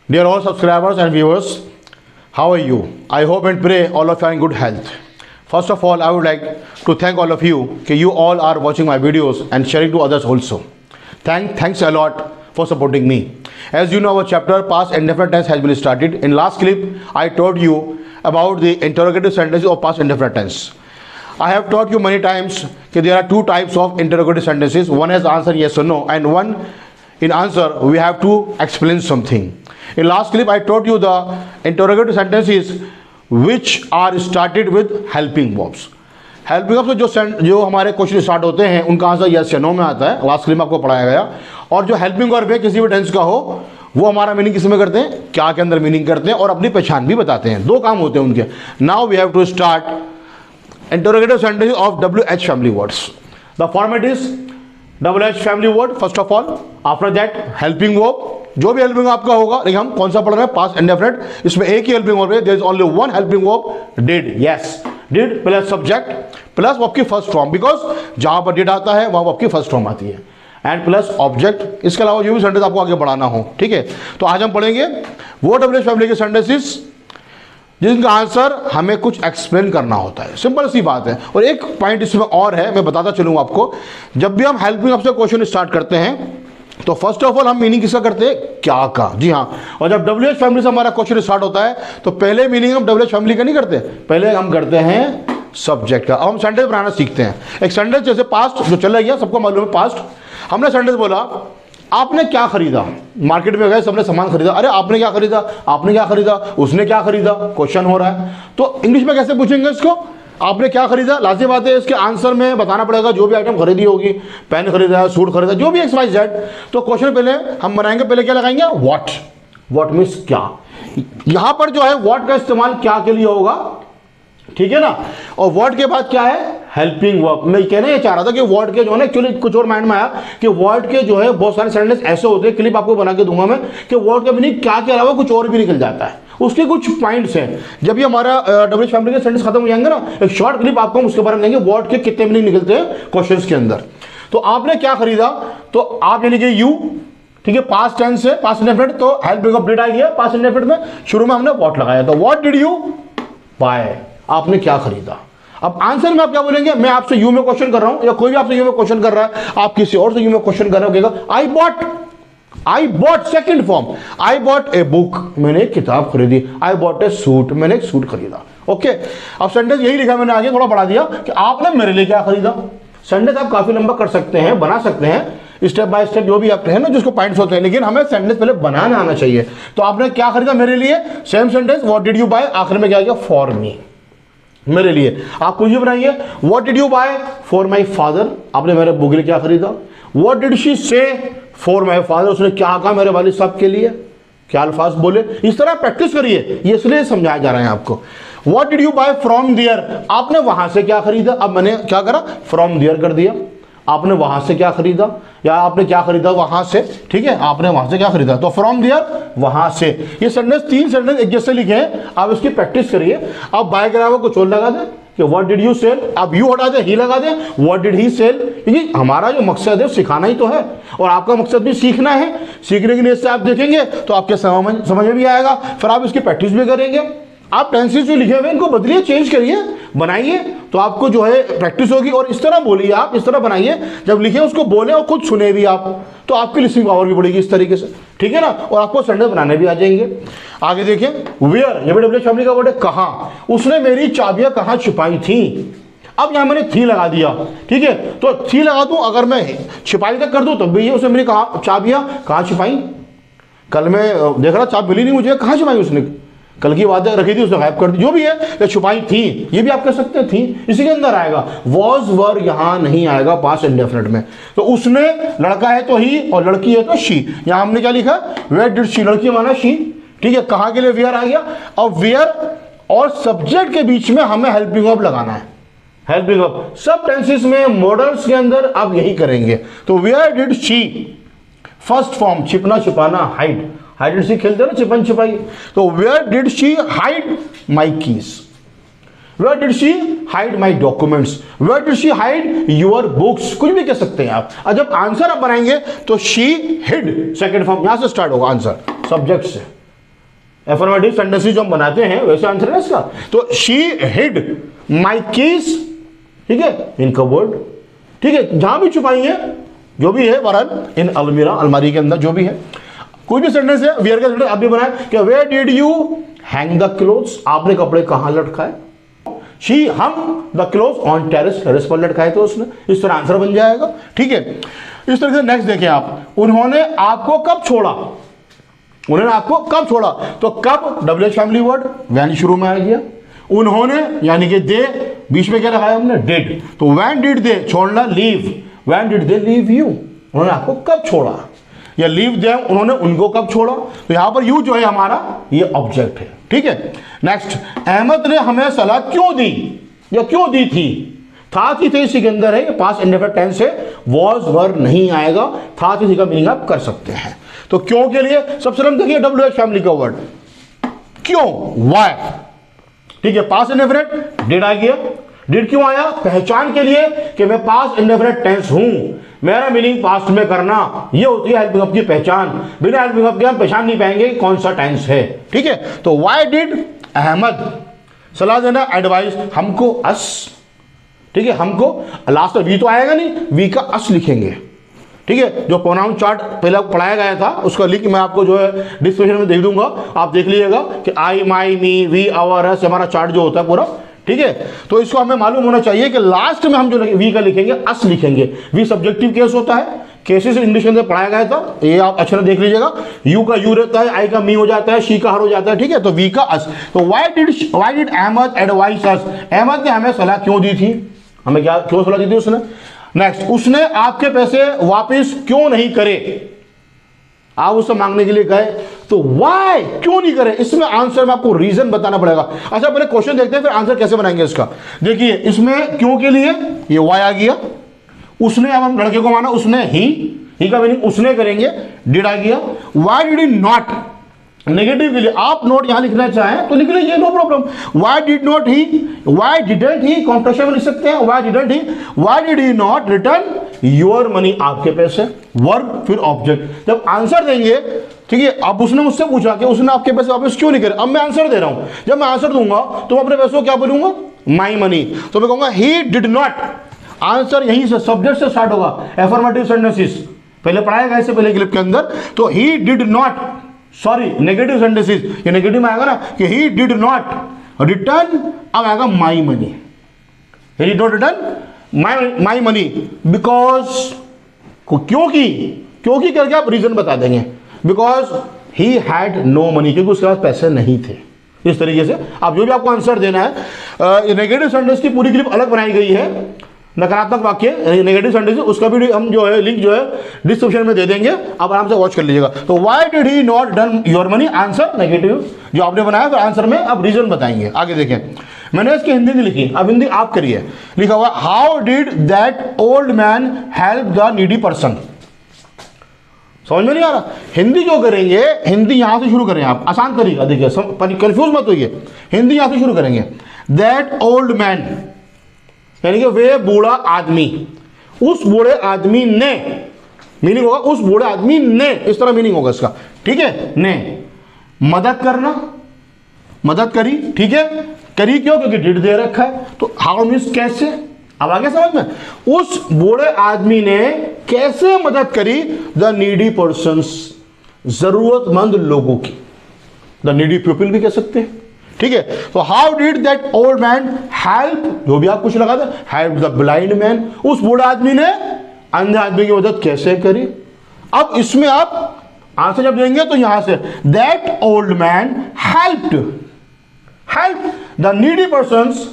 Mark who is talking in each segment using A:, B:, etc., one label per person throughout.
A: Dear all subscribers and viewers, how are you? I hope and pray all of you are in good health. First of all, I would like to thank all of you that you all are watching my videos and sharing to others also. Thanks a lot for supporting me. As you know, our chapter past indefinite tense has been started. In last clip, I told you about the interrogative sentences of past indefinite tense. I have taught you many times that there are two types of interrogative sentences. One has answer yes or no, and one in answer we have to explain something. In last clip, I taught you the interrogative sentences which are started with helping verbs. Helping verb से जो हमारे question start होते हैं उनका answer yes या no में आता है. लास्ट क्लिप में आपको पढ़ाया गया. और जो हेल्पिंग वर्ब है किसी भी टेंस का हो वो हमारा मीनिंग किस में करते हैं, क्या के अंदर मीनिंग करते हैं और अपनी पहचान भी बताते हैं. दो काम होते हैं उनके. Now we have to start interrogative sentence of WH family words. The format is WH family word first of all, after that helping verb. जो भी हेल्पिंग आपका होगा, लेकिन हम कौन सा पढ़ रहे हैं, पास्ट इंडेफिनिट. इसमें एक ही हेल्पिंग वर्ब है, there is only one helping verb, did. Yes, did plus subject plus verb की फर्स्ट फॉर्म, बिकॉज जहां पर डिड आता है वहां वर्ब की फर्स्ट फॉर्म आती है, एंड प्लस ऑब्जेक्ट. इसके अलावा जो भी सेंटेंस आपको आगे बढ़ाना हो, ठीक है. तो आज हम पढ़ेंगे वो WH फैमिली के सेंटेंसेस जिनका आंसर हमें कुछ एक्सप्लेन करना होता है. सिंपल सी बात है. और एक पॉइंट इसमें और है, मैं बताता चलूंगा आपको. जब भी हम हेल्पिंग वर्ब से क्वेश्चन स्टार्ट करते हैं तो फर्स्ट ऑफ ऑल हम मीनिंग किसका करते हैं, क्या का. जी हाँ. और जब WH फैमिली से हमारा क्वेश्चन स्टार्ट होता है तो पहले मीनिंग हम WH फैमिली का नहीं करते, पहले हम करते हैं सब्जेक्ट का. अब हम सेंटेंस बनाना सीखते हैं. एक सेंटेंस जैसे पास्ट जो चला गया, सबको मालूम है पास्ट. हमने सेंटेंस बोला, आपने क्या खरीदा. मार्केट में गए, सबने सामान खरीदा. अरे आपने क्या खरीदा, आपने क्या खरीदा, उसने क्या खरीदा, क्वेश्चन हो रहा है. तो इंग्लिश में कैसे पूछेंगे इसको, आपने क्या खरीदा. लाजमी बात है इसके आंसर में बताना पड़ेगा जो भी आइटम खरीदी होगी, पेन खरीदा, सूट खरीदा, जो भी XYZ. तो क्वेश्चन पहले हम बनाएंगे, पहले क्या लगाएंगे, व्हाट. व्हाट मीन्स क्या. यहां पर जो है व्हाट का इस्तेमाल क्या के लिए होगा, ठीक है ना. और वर्ड के बाद क्या है, हेल्पिंग वर्ब. मैं कहना ये चाह रहा था कि वर्ड के जो है ना, एक्चुअली कुछ और माइंड में आया कि वर्ड के जो है बहुत सारे सेंटेंस ऐसे होते हैं, क्लिप आपको बना के दूंगा मैं, कि वर्ड का मीनिंग क्या के अलावा कुछ और भी निकल जाता है. उसके कुछ पॉइंट्स हैं. जब ये हमारा WH फैमिली के सेंटेंस खत्म हो जाएंगे ना, एक शॉर्ट क्लिप आपको हम उसके बारे में देंगे, वर्ड के कितने मीनिंग निकलते हैं क्वेश्चंस के अंदर. तो आपने क्या खरीदा, तो आप यानी कि यू, ठीक है, पास्ट टेंस है, पास्ट इंडेफिनिट. तो हेल्पिंग वर्ब डिड आ गया पास्ट इंडेफिनिट में, शुरू में हमने व्हाट लगाया. तो व्हाट डिड यू बाय, आपने क्या खरीदा. अब आंसर में आप क्या बोलेंगे, मैं आपसे यू में क्वेश्चन कर रहा हूं, या कोई भी आपसे यू में क्वेश्चन कर रहा है, आप किसी और से यू में क्वेश्चन कर रहे हो, I bought second form, I bought a book, मैंने एक किताब खरीदी. आई बॉट ए सूट, मैंने एक सूट खरीदा. ओके. अब सेंटेंस यही लिखा मैंने, आगे थोड़ा बढ़ा दिया कि आपने मेरे लिए क्या खरीदा. सेंटेंस आप काफी लंबा कर सकते हैं, बना सकते हैं स्टेप बाय स्टेप, जो भी आप है ना जिसको पॉइंट्स होते हैं, लेकिन हमें सेंटेंस पहले बनाना आना चाहिए. तो आपने क्या खरीदा मेरे लिए, same sentence, what did you buy, आखिर में क्या गया, फॉर मी, मेरे लिए. आप कुछ भी बनाइए. What did you buy for my father, आपने मेरे अब्बू के लिए क्या खरीदा. What did she say for my father, उसने क्या कहा मेरे वालिद साहब के लिए, क्या अल्फाज बोले. इस तरह प्रैक्टिस करिए, ये इसलिए समझाया जा रहा है आपको. What did you buy from there, आपने वहां से क्या खरीदा. अब मैंने क्या करा, फ्रॉम देयर कर दिया. आपने वहां से क्या खरीदा, या आपने क्या खरीदा वहां से, ठीक है, आपने वहां से क्या खरीदा. तो फ्रॉम देयर, वहां से. ये सेंटेंस, तीन सेंटेंस एक जैसे लिखे हैं, आप इसकी प्रैक्टिस करिए. अब बाय के अलावा कुछ और लगा दें कि व्हाट डिड यू सेल, अब यू हटा दें, ही लगा दें, व्हाट डिड ही सेल. क्योंकि हमारा जो मकसद है सिखाना ही तो है, और आपका मकसद भी सीखना है. सीखने की नीयत से आप देखेंगे तो आपके समझ में भी आएगा, फिर आप इसकी प्रैक्टिस भी करेंगे. आप टेंसेस जो लिखे हुए इनको बदलिए, चेंज करिए, बनाइए, तो आपको जो है प्रैक्टिस होगी. और इस तरह बोलिए, आप इस तरह बनाइए, जब लिखे उसको बोले और खुद सुने भी आप, तो आपकी लिसनिंग पावर भी बढ़ेगी इस तरीके से, ठीक है ना. और आपको सेंटेंस बनाने भी आ जाएंगे. आगे देखिए, वेयर, ये भी WH फैमिली का वर्ड है. कहाँ, उसने मेरी चाबियां कहाँ छुपाई थी. अब यहां मैंने थी लगा दिया, ठीक है. तो थी लगा दूं, अगर मैं छिपाई तक कर दूं तब भी ये उसने मेरी चाबियां कहाँ छुपाई. कल मैं देख रहा चाबी मिली नहीं मुझे, कहाँ छुपाई उसने, कल की बात रखी थी उसने गायब कर दी, जो भी है, या छुपाई थी, ये भी आप कह सकते हैं थी. इसी के अंदर आएगा. वॉज वर यहां नहीं आएगा पास्ट इंडेफिनिट में. तो उसने, लड़का है तो ही और लड़की है तो शी. यहां हमने क्या लिखा, वेयर डिड शी, लड़की माना शी, ठीक है. कहां के लिए वेयर आ गया. अब वेयर और सब्जेक्ट के बीच में हमें हेल्पिंग वर्ब लगाना है. हेल्पिंग वर्ब सब टेंसेस में, मॉडल्स के अंदर आप यही करेंगे. तो where did she, first form, छिपना छिपाना, हाइड, हाइड एंड सीक खेलते हैं ना, छिपन छिपाई. तो where did she hide my keys, where did she hide my documents, where did she hide your books, कुछ भी कह सकते हैं आप. और जब आंसर आप बनाएंगे तो शी हिड, सेकंड फॉर्म यहां से स्टार्ट होगा आंसर, सब्जेक्ट से. एफर्मेटिव सेंटेंसेस जो हम बनाते हैं वैसे आंसर है इसका। तो शी हिड माई कीज, ठीक है, इन कबर्ड, ठीक है, जहां भी छुपाई है जो भी है बहरहाल, इन अलमीरा, अलमारी के अंदर जो भी है। कोई भी सेंटेंस है, वेयर का सेंटेंस आप भी बनाए कि where did you hang the clothes, आपने कपड़े कहां लटकाए। She hung the clothes on terrace, terrace पर लटकाए थे उसने, इस तरह आंसर बन जाएगा, ठीक है। इस तरह से नेक्स्ट देखें आप, उन्होंने आपको कब छोड़ा, उन्होंने आपको कब छोड़ा, तो कब डबल फैमिली वर्ड वैन शुरू में आ गया, उन्होंने यानी कि दे, बीच में क्या लगाया हमने, डिड, तो वैन डिड दे छोड़ना, leave, when did they leave you, उन्होंने आपको कब छोड़ा, या लीव देम, उन्होंने उनको कब छोड़ा। तो यहां पर यू जो है हमारा ये ऑब्जेक्ट है, ठीक है। नेक्स्ट, अहमद ने हमें सलाह क्यों दी या क्यों दी थी, था कि थे इसी के अंदर है, पास्ट इंडेफिनिट टेंस है, वॉज वर नहीं आएगा, था कि का मीनिंग आप कर सकते हैं। तो क्यों के लिए सबसे पहले देखिए WH फैमिली का वर्ड क्यों, वाई, ठीक है, पास्ट इंडेफिनिट डिड आ गया, डिड क्यों आया, पहचान के लिए कि मैं पास्ट इंडेफिनिट टेंस हूं, मेरा मीनिंग पास्ट में करना, ये होती है हेल्पिंग वर्ब की पहचान, बिना हेल्पिंग वर्ब के हम पहचान नहीं पाएंगे कौन सा टेंस है, ठीक है। तो व्हाई डिड अहमद, सलाह देना, एडवाइस, हमको, अस, ठीक है, हमको, लास्ट में वी तो आएगा नहीं, वी का अस लिखेंगे, ठीक है। जो प्रोनाउन चार्ट पहले पढ़ाया गया था उसका लिंक मैं आपको जो है डिस्क्रिप्शन में दे दूंगा, आप देख लीजिएगा कि आई, माई, मी, वी, आवर, अस, हमारा चार्ट जो होता है पूरा, ठीक है। तो इसको हमें मालूम होना चाहिए कि लास्ट में हम जो वी का लिखेंगे, अस लिखेंगे। वी सब्जेक्टिव केस होता है, केसेस इंग्लिश के अंदर पढ़ाया गया था, ये आप अच्छे से देख लीजिएगा। यू का यू रहता है, आई का मी हो जाता है, शी का हर हो जाता है, ठीक है। तो वी का अस। तो व्हाई डिड अहमद एडवाइस अस, अहमद ने हमें सलाह क्यों दी थी, हमें क्या क्यों सलाह दी थी उसने। नेक्स्ट, उसने आपके पैसे वापस क्यों नहीं करे, आप उससे मांगने के लिए गए, तो व्हाई क्यों नहीं करे, इसमें आंसर में आपको रीजन बताना पड़ेगा। अच्छा पहले क्वेश्चन देखते हैं फिर आंसर कैसे बनाएंगे इसका। देखिए इसमें क्यों के लिए ये व्हाई आ गया, उसने, अब हम लड़के को माना उसने, ही का मीनिंग उसने करेंगे, डिड आ गया। Why did he not, negative के लिए आप नोट यहां लिखना चाहें तो लिख लीजिए, no problem. Why did not he, why didn't he, complexion में लिख सकते हैं, why didn't he, why did he not return your money, आपके पैसे, वर्ब फिर ऑब्जेक्ट। जब आंसर देंगे, ठीक है, अब उसने मुझसे पूछा कि उसने आपके पैसे वापस क्यों नहीं करे, अब मैं आंसर दे रहा हूं, जब मैं आंसर दूंगा तो मैं अपने पैसों को क्या बोलूंगा, माई मनी, तो मैं कहूंगा ही डिड नॉट, आंसर यहीं से सब्जेक्ट से स्टार्ट होगा, एफर्मेटिव सेंटेंसेस पहले पढ़ाया गया इससे पहले क्लिप के अंदर। तो ही did not, sorry negative sentences, ये नेगेटिव में आएगा ना कि ही डिड नॉट रिटर्न, अब आएगा my money, he did not return my money because, क्योंकि करके आप रीजन बता देंगे, because he had no money, क्योंकि उसके पास पैसे नहीं थे। इस तरीके से आप जो भी आपको आंसर देना है, नेगेटिव सेंटेंस की पूरी क्लिप अलग बनाई गई है, नकारात्मक वाक्य नेगेटिव सेंटेंस, उसका भी हम जो है लिंक जो है डिस्क्रिप्शन में दे देंगे, आप आराम से वॉच कर लीजिएगा। तो why did he not done your money, answer negative जो आपने बनाया, तो आंसर में अब रीजन बताएंगे। आगे देखें, मैंने इसकी हिंदी नहीं लिखी, अब हिंदी आप करिए। लिखा हुआ how did that old man help the needy person, समझ में नहीं आ रहा, हिंदी जो करेंगे, हिंदी यहां से शुरू करें आप, आसान तरीका देखिए, कंफ्यूज मत होइए, हिंदी यहां से शुरू करेंगे। दैट ओल्ड मैन यानी कि वे बूढ़ा आदमी, उस बूढ़े आदमी ने, मीनिंग होगा उस बूढ़े आदमी ने, इस तरह मीनिंग होगा इसका, ठीक है। ने मदद करना, मदद करी, ठीक है, करी क्यों, क्योंकि डिड दे रखा है, तो हाउ मीन्स कैसे, अब आगे समझ में, उस बूढ़े आदमी ने कैसे मदद करी, द नीडी पर्सन्स, जरूरतमंद लोगों की, द नीडी पीपल भी कह सकते हैं, ठीक है। तो how did that old man help, जो भी आप कुछ लगा दे, हेल्प द ब्लाइंड मैन, उस बूढ़े आदमी ने अंधे आदमी की मदद कैसे करी। अब इसमें आप आंसर जब देंगे तो यहां say that old man help the needy persons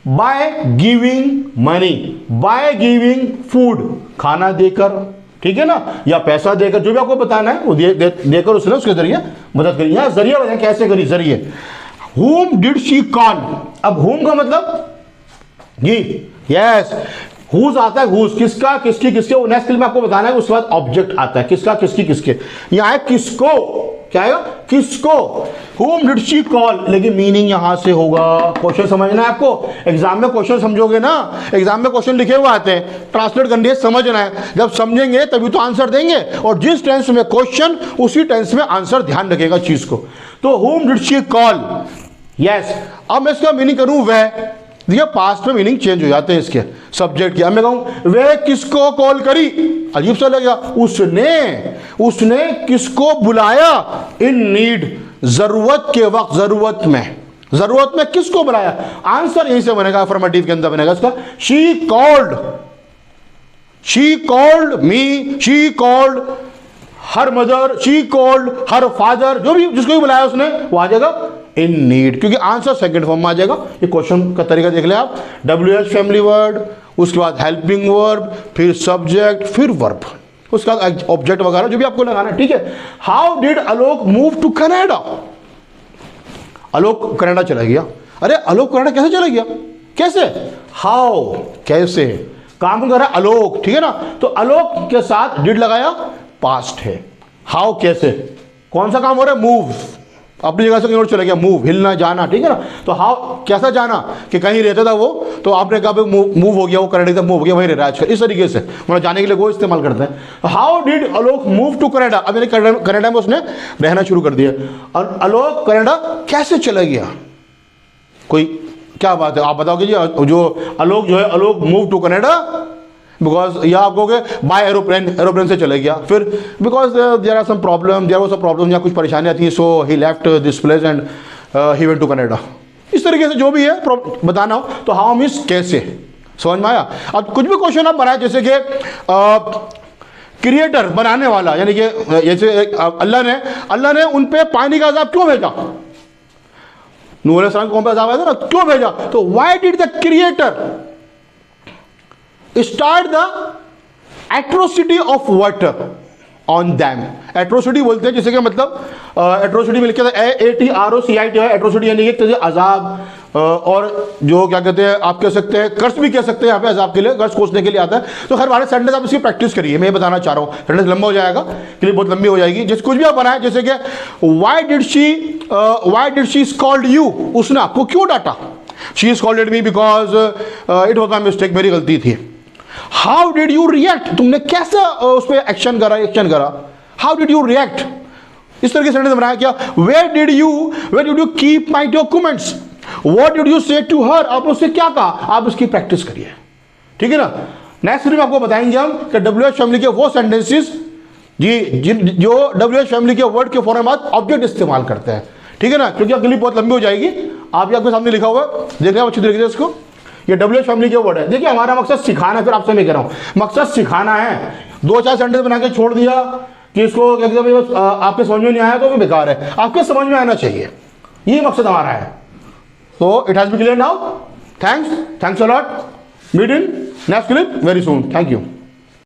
A: by giving money, by giving food, खाना देकर, ठीक है ना, या पैसा देकर, जो भी आपको बताना है वो देकर उसने उसके जरिए मदद करी। यहां जरिए बताएं कैसे करी, जरिए। Whom did she call, अब whom का मतलब जी, यस, whose आता है, whose किसका, किसकी, किसके, वो नेक्स्ट में आपको बताना है, उसके बाद ऑब्जेक्ट आता है, किसका, किसकी, किसके, यहाँ है किसको, क्या आएगा, किसको? whom did she call, लेकिन मीनिंग यहां से होगा। क्वेश्चन समझना है आपको, एग्जाम में क्वेश्चन समझोगे ना, एग्जाम में क्वेश्चन लिखे हुए आते हैं, ट्रांसलेट करनी है, समझना है, जब समझेंगे तभी तो आंसर देंगे, और जिस टेंस में क्वेश्चन उसी टेंस में आंसर, ध्यान रखेगा चीज को। तो whom did she call, yes. अब मैं इसका मीनिंग करूं वह, देखिए पास्ट में मीनिंग चेंज हो जाते हैं इसके सब्जेक्ट के। अब मैं कहूं वह किसको कॉल करी, अजीब सा लगेगा। उसने किसको बुलाया, इन नीड, जरूरत के वक्त, जरूरत में किसको बुलाया। आंसर यहीं से बनेगा, अफर्मेटिव के अंदर बनेगा इसका। She called me, she called her mother, she called her father, जो भी जिसको भी बुलाया उसने, वो आ जाएगा इन नीड, क्योंकि आंसर सेकंड फॉर्म में आ जाएगा। ये क्वेश्चन का तरीका देख ले आप, WH फैमिली वर्ड, उसके बाद हेल्पिंग वर्ब, फिर सब्जेक्ट, फिर वर्ब, उसका ऑब्जेक्ट वगैरह जो भी आपको लगाना है, ठीक है। How did Alok move to Canada, Alok Canada चला गया। अरे आलोक कनाडा कैसे चला गया, कैसे, हाउ, कैसे, काम कर रहा है आलोक, ठीक है ना। तो आलोक के साथ डिड लगाया, पास्ट है। हाउ, कैसे, कौन सा काम हो रहा है, मूव, अपनी जगह से कहीं और चला गया, मूव, हिलना, जाना, ठीक है ना। तो हाउ, कैसा जाना, कि कहीं रहता था वो, तो आपने कहा मूव हो गया, वो कनाडा मूव हो गया, वहीं रह रहा है आजकल, इस तरीके से मतलब जाने के लिए वो इस्तेमाल करते हैं। How did Alok move to Canada, अब यानी कनाडा में उसने रहना शुरू कर दिया। और आलोक कनाडा कैसे चला गया, कोई क्या बात है, आप बताओगे जी। जो आलोक जो है, Alok move to Canada because, या आप कहोगे बाय एरोप्लेन से चले गया, फिर because there are some problem, या कुछ परेशानियां थी, so he left this place and he went to Canada. इस तरीके से जो भी है बताना हो तो हाउ मीन्स कैसे, समझ में आया। अब कुछ भी क्वेश्चन आप बनाए, जैसे कि क्रिएटर, बनाने वाला, यानी कि जैसे अल्लाह ने उन पे पानी का अजाब क्यों भेजा, नूह अलैहिस्सलाम को उन पे अजाब आया था ना, क्यों भेजा, तो why did the creator start the atrocity of water on them। Atrocity बोलते हैं, जैसे कि मतलब एट्रोसिटी में लिखा था ATROCIT है, एट्रोसिटी यानी कि अजाब, और जो क्या कहते हैं, आप कह सकते हैं कर्स भी कह सकते हैं, यहाँ पे अजाब के लिए, कर्स कोसने के लिए आता है। तो हर बार सेंटेंस आप इसकी प्रैक्टिस करिए, मैं ये बताना चाह रहा हूँ, सेंटेंस लंबा हो जाएगा, के लिए बहुत लंबी हो जाएगी। जैसे कुछ भी आप बनाए, जैसे कि why did she scold you, उसने आपको क्यों डांटा, she scolded me because it was my mistake, मेरी गलती थी। हाउ डिड यू रिएक्ट, तुमने कैसे उस पर एक्शन करा, हाउ डिड यू रिएक्ट, इस तरह के सेंटेंस बनाया क्या। Where did you keep my documents, what did you say to her, आपने उससे क्या कहा, आप उसकी प्रैक्टिस करिए, ठीक है ना। नेक्स्ट वीडियो में आपको बताएंगे हम कि WH फैमिली के वो सेंटेंसेस जो WH फैमिली के वर्ड के फौरन बाद ऑब्जेक्ट इस्तेमाल करते हैं, ठीक है ना, क्योंकि अगली बहुत लंबी हो जाएगी। आप आपके सामने लिखा हुआ है, देख रहे हैं अच्छी तरीके से इसको, ये WH फैमिली के वर्ड है। देखिए हमारा मकसद सिखाना है, फिर आपसे मैं कह रहा हूँ मकसद सिखाना है। 2-4 सेंटेंस बना के छोड़ दिया कि इसको आपके समझ में नहीं आया तो भी बेकार है, आपके समझ में आना चाहिए, ये मकसद हमारा है। तो it has been clear now, thanks a lot, meet in next clip very soon, thank you.